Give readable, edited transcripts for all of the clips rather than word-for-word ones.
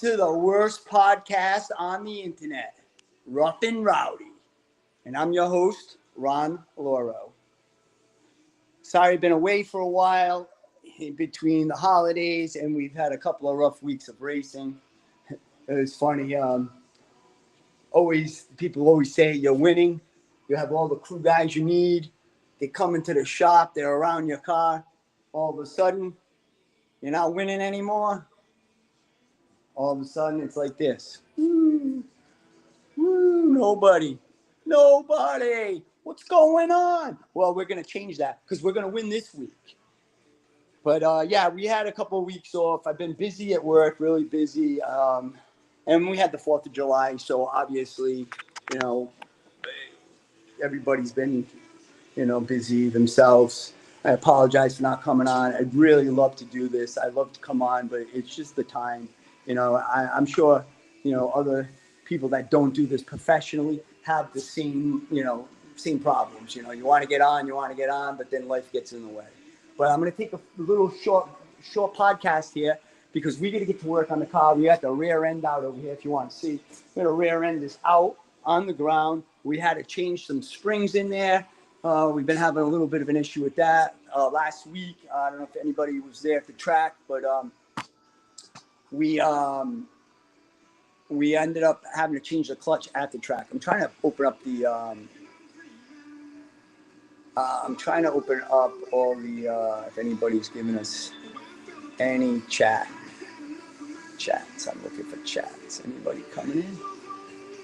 to the worst podcast on the internet, Rough and Rowdy. And I'm your host, Ron Loro. Sorry, I've been away for a while in between the holidays, and we've had a couple of rough weeks of racing. It was funny. People always say you're winning. You have all the crew guys you need. They come into the shop. They're around your car. All of a sudden, you're not winning anymore. All of a sudden, it's like this. Nobody. What's going on? Well, we're going to change that because we're going to win this week. But yeah, we had a couple of weeks off. I've been busy at work, really busy. And we had the 4th of July. So obviously, everybody's been, busy themselves. I apologize for not coming on. I'd really love to do this. I'd love to come on, but it's just the time. I'm sure, other people that don't do this professionally have the same problems. You want to get on, but then life gets in the way. But I'm going to take a little short podcast here because we got to get to work on the car. We got the rear end out over here if you want to see. The rear end is out on the ground. We had to change some springs in there. We've been having a little bit of an issue with that last week. I don't know if anybody was there at the track, but we ended up having to change the clutch at the track. I'm trying to open up all the if anybody's giving us any chats. I'm looking for chats. Anybody coming in?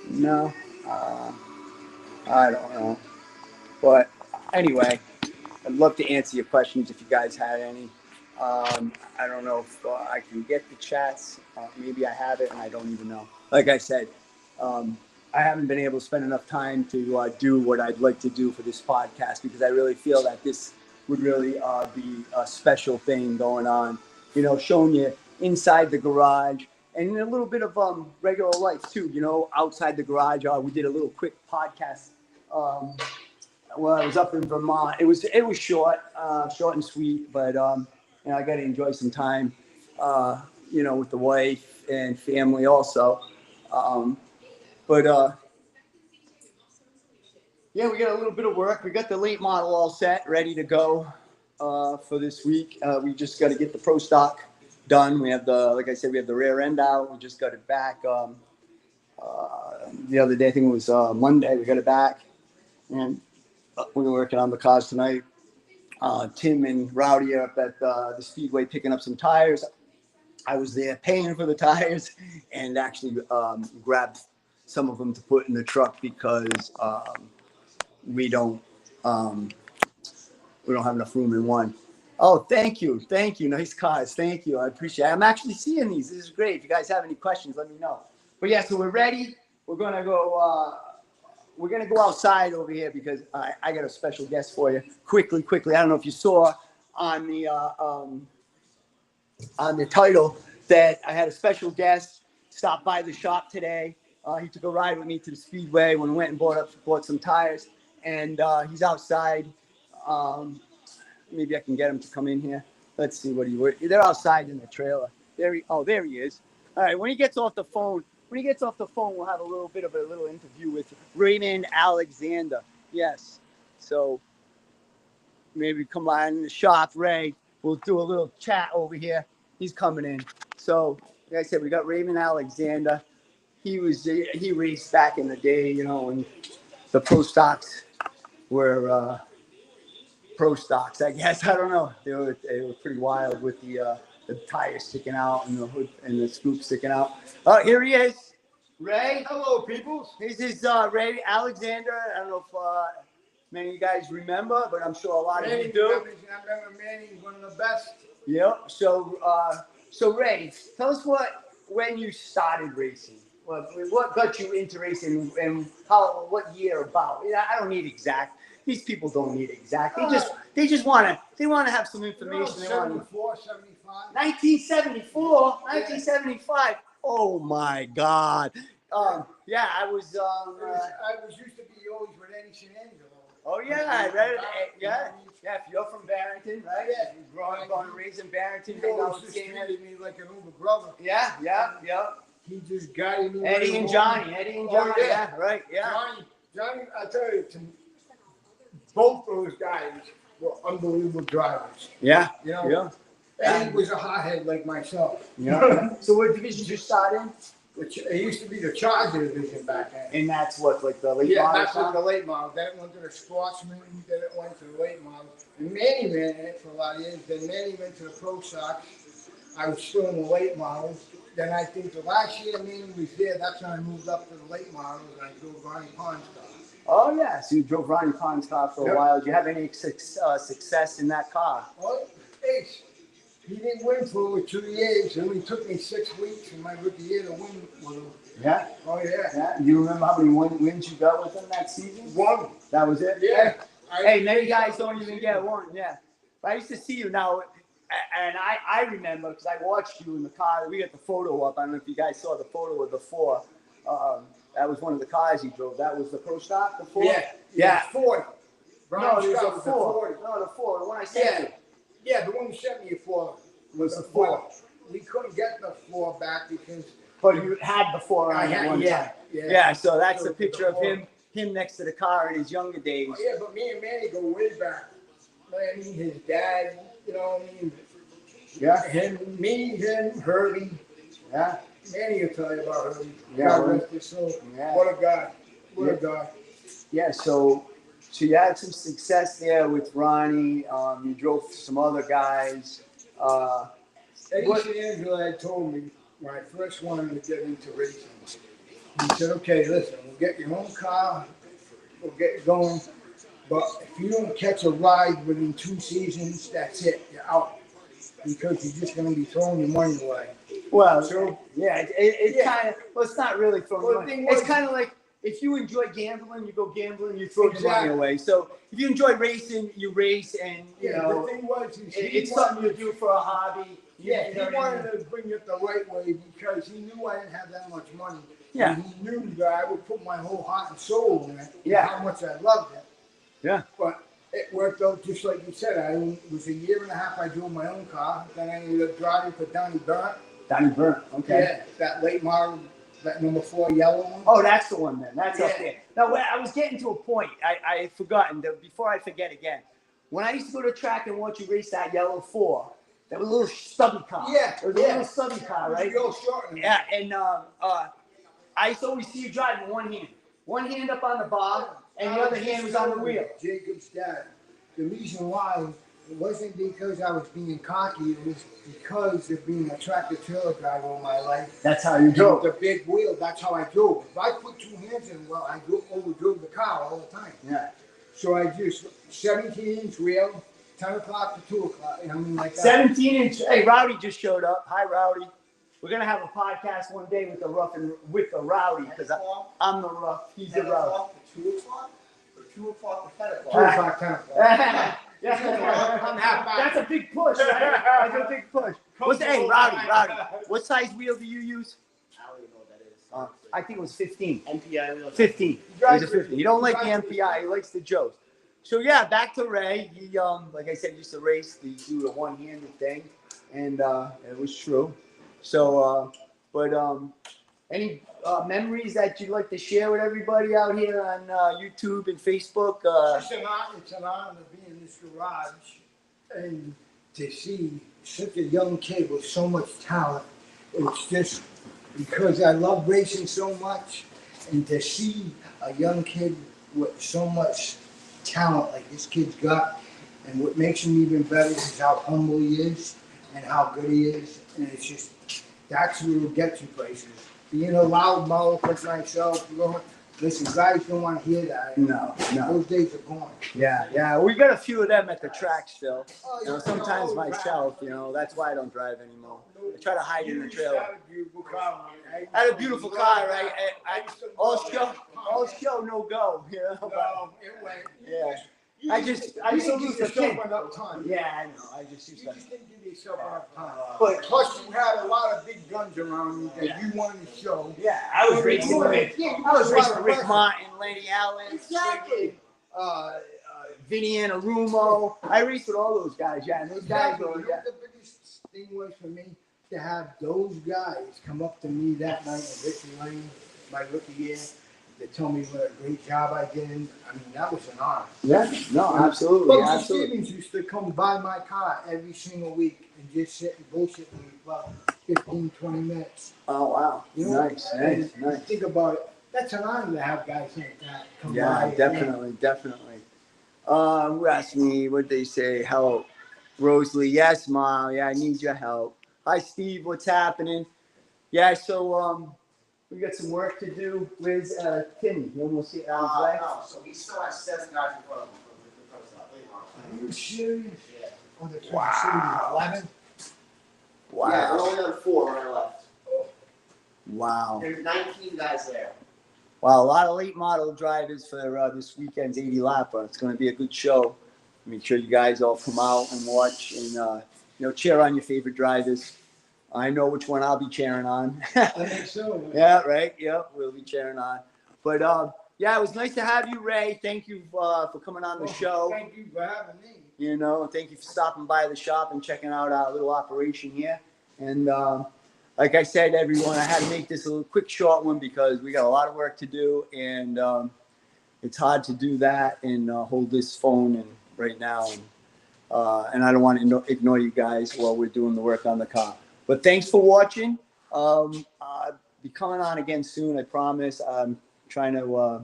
No. I don't know. But anyway, I'd love to answer your questions if you guys had any. I don't know if I can get the chats. Maybe I have it and I don't even know. Like I said, I haven't been able to spend enough time to do what I'd like to do for this podcast because I really feel that this would really be a special thing going on. Showing you inside the garage and a little bit of regular life too. Outside the garage. We did a little quick podcast. Well, I was up in Vermont. It was short and sweet, but I got to enjoy some time, with the wife and family also. Yeah, we got a little bit of work. We got the late model all set, ready to go for this week. We just got to get the pro stock done. We have like I said, we have the rear end out. We just got it back the other day. I think it was Monday. We got it back, and we were working on the cars tonight. Tim and Rowdy are up at the Speedway picking up some tires. I was there paying for the tires and actually grabbed some of them to put in the truck because we don't have enough room in one. Oh, thank you. Nice cars. Thank you. I appreciate it. I'm actually seeing these. This is great. If you guys have any questions, let me know. But yeah, so we're ready. We're gonna go. We're going to go outside over here because I got a special guest for you. Quickly. I don't know if you saw on the title that I had a special guest stop by the shop today. He took a ride with me to the Speedway when we went and bought some tires. And he's outside. Maybe I can get him to come in here. Let's see they're outside in the trailer. There he is. All right, when he gets off the phone, we'll have a little interview with Raymond Alexander. Yes. So maybe come by in the shop, Ray. We'll do a little chat over here. He's coming in. So, like I said, we got Raymond Alexander. He raced back in the day, when the pro stocks were pro stocks, I guess. I don't know. They were pretty wild with the tires sticking out and the hood and the scoop sticking out. Oh, here he is. Ray. Hello, people. This is Ray Alexander. I don't know if many of you guys remember, but I'm sure a lot of you do. I remember Manny, one of the best. Yep. So Ray, tell us when you started racing. What got you into racing and what year about? I don't need exact. These people don't need exact. They just want to have some information. 74, 75. 1974, 1975. Oh my God. Yeah, I was. I was used to be always with Eddie Santangelo. Oh yeah, I read it. Yeah. If you're from Barrington, right? Yeah. You grew up and raised in Barrington. He always just treated me like an older brother. Yeah. he just guided me. Eddie and Johnny. Yeah, right, yeah. Johnny, I tell you, both those guys were unbelievable drivers. Yeah, You know, yeah. Eddie was a hothead like myself. Yeah. So what division did you start in? It used to be the Charger division back then. And that's what, like the late Yeah, model that's what stuff? the late model. Then it went to the Sportsman. Then it went to the late model. And Manny ran it for a lot of years. Then Manny went to the Pro Sox. I was still in the late models. Then I think the last year Manny was there, that's when I moved up to the late models and I drove Ronnie Pond's car. Oh, yeah. So you drove Ronnie Pond's car for a while. Did you have any success in that car? Well, Ace, he didn't win for over 2 years. It only took me 6 weeks in my rookie year to win with him. Yeah? Oh, yeah. Yeah. You remember how many wins you got with him that season? One. That was it? Yeah. Hey, many guys don't even get one. Yeah. But I used to see you now. And I remember because I watched you in the car. We got the photo up. I don't know if you guys saw the photo of the 4. That was one of the cars he drove. That was the Pro Stock, the 4? Yeah. 40. No, there's a 4. No, the 4. The one I sent you. Yeah, the one you sent me for was the 4. We couldn't get the 4 back because. But you had the 4 on at one time. Yeah, so that's a picture of him next to the car in his younger days. Oh, yeah, but me and Manny go way back. Manny, his dad, you know what I mean? Yeah. Him, Herbie. Yeah. Manny will tell you about Herbie. Yeah. God rest his soul. Yeah. What a guy. What a guy. Yeah, so you had some success there with Ronnie. You drove some other guys. Eddie D'Angelo had told me when I first wanted to get into racing, he said, okay, listen, we'll get your own car, we'll get you going, but if you don't catch a ride within 2 seasons, that's it, you're out. Because you're just going to be throwing your money away. Well, so, yeah, it kind of, well, it's not really throwing money. It's kind of like, if you enjoy gambling, you go gambling, you throw your money away. So if you enjoy racing, you race, and you know, the thing was, it's something you do for a hobby. He wanted to bring it the right way because he knew I didn't have that much money. Yeah. And he knew that I would put my whole heart and soul in it. Yeah. How much I loved it. Yeah. But it worked out just like you said. It was a year and a half I drove my own car. Then I ended up driving for Donnie Burnt. Donnie Burnt, okay. Yeah, that late model, that number 4 yellow one. Oh, that's the one then. That's up there. Now, I was getting to a point. I had forgotten. Before I forget again. When I used to go to the track and watch you race that yellow 4, that was a little stubby car. Yeah. It was a little stubby car, right? Real short. Yeah, and I used to always see you driving one hand. One hand up on the bar, and the other hand was on the wheel. Jacob's dad. The reason why, it wasn't because I was being cocky, it was because of being a tractor trailer driver all my life. That's how you drove. The big wheel, that's how I drove. If I put 2 hands in, well, I overdrove the car all the time. Yeah. So I just, 17-inch wheel, 10 o'clock to 2 o'clock. I mean, like that. 17-inch. Hey, Rowdy just showed up. Hi, Rowdy. We're gonna have a podcast one day with the Rowdy because I'm the rough. He's the rough. 2 o'clock or 2 o'clock to 10 o'clock? 2 o'clock, 10 o'clock. That's a big push, right? That's a big push. Hey, Rowdy. What size wheel do you use? I don't even know what that is. I think it was 15. MPI wheel. 15. It was a 15. He don't like the MPI. He likes the Joes. So yeah, back to Ray. He like I said, used to race. He do the one-handed thing, and it was true. So, any memories that you'd like to share with everybody out here on YouTube and Facebook? It's an honor to be in this garage and to see such a young kid with so much talent. It's just because I love racing so much, and to see a young kid with so much talent like this kid's got, and what makes him even better is how humble he is and how good he is, and it's just, that's what will get you places. Being a loud mouth like myself, listen, guys don't want to hear that. No. Those days are gone. Yeah. We got a few of them at the track still. Oh, You know, sometimes myself, you know, that's why I don't drive anymore. I try to hide in the trailer. I had a beautiful car, right? All show, no go. You know? No, it went. Yeah. I used to lose the kid. enough time. Yeah, I know. I just used You to. just didn't give yourself enough time. But Plus, you had a lot of big guns around you that you wanted to show. yeah, I was racing with Rick Martin, Laney Allen, Exactly. Vinny Anarumo. I raced with all those guys. Yeah, and those guys Exactly. were. You know what the biggest thing was for me? to have those guys come up to me that night in Richmond Lane, my rookie year, to tell me what a great job I did. I mean, that was an honor. Yeah, no, absolutely, Bugsy absolutely. Stevens used to come by my car every single week and just sit and bullshit with me for about 15, 20 minutes. Oh wow, You know, nice, and nice, nice. think about it. That's an honor to have guys like that come by. Yeah, definitely, definitely. Who asked me what they say? Help, Rosalie. Yes, mom. Yeah, I need your help. Hi, Steve. What's happening? Yeah, so we got some work to do. Where's Timmy? You almost see Alan's leg? No, so he still has 7 guys in front of him for the stuff. Are you serious? Yeah. On the Wow. 11? Wow. Yeah, we're only on 4 when I left. Wow. There's 19 guys there. Wow, a lot of late model drivers for this weekend's 80 lapper. It's going to be a good show. Make sure you guys all come out and watch and cheer on your favorite drivers. I know which one I'll be cheering on. I think so. Yeah, right. Yep, we'll be cheering on. But yeah, it was nice to have you, Ray. Thank you for coming on the show. Thank you for having me. Thank you for stopping by the shop and checking out our little operation here. And like I said, everyone, I had to make this a little quick, short one because we got a lot of work to do, and it's hard to do that and hold this phone and right now, and I don't want to ignore you guys while we're doing the work on the car. But thanks for watching. I'll be coming on again soon, I promise. I'm trying to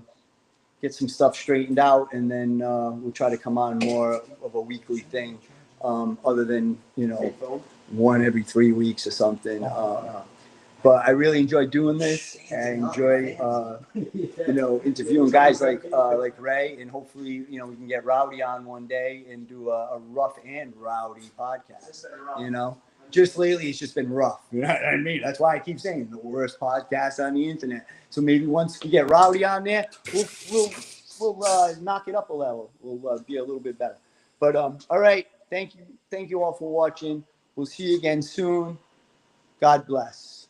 get some stuff straightened out, and then we'll try to come on more of a weekly thing, other than one every 3 weeks or something. But I really enjoy doing this. I enjoy interviewing guys like Ray, and hopefully we can get Rowdy on one day and do a rough and rowdy podcast. Just lately it's just been rough. You know what I mean? That's why I keep saying the worst podcast on the internet. So maybe once we get Rowdy on there, we'll knock it up a level. We'll be a little bit better. But all right, thank you all for watching. We'll see you again soon. God bless.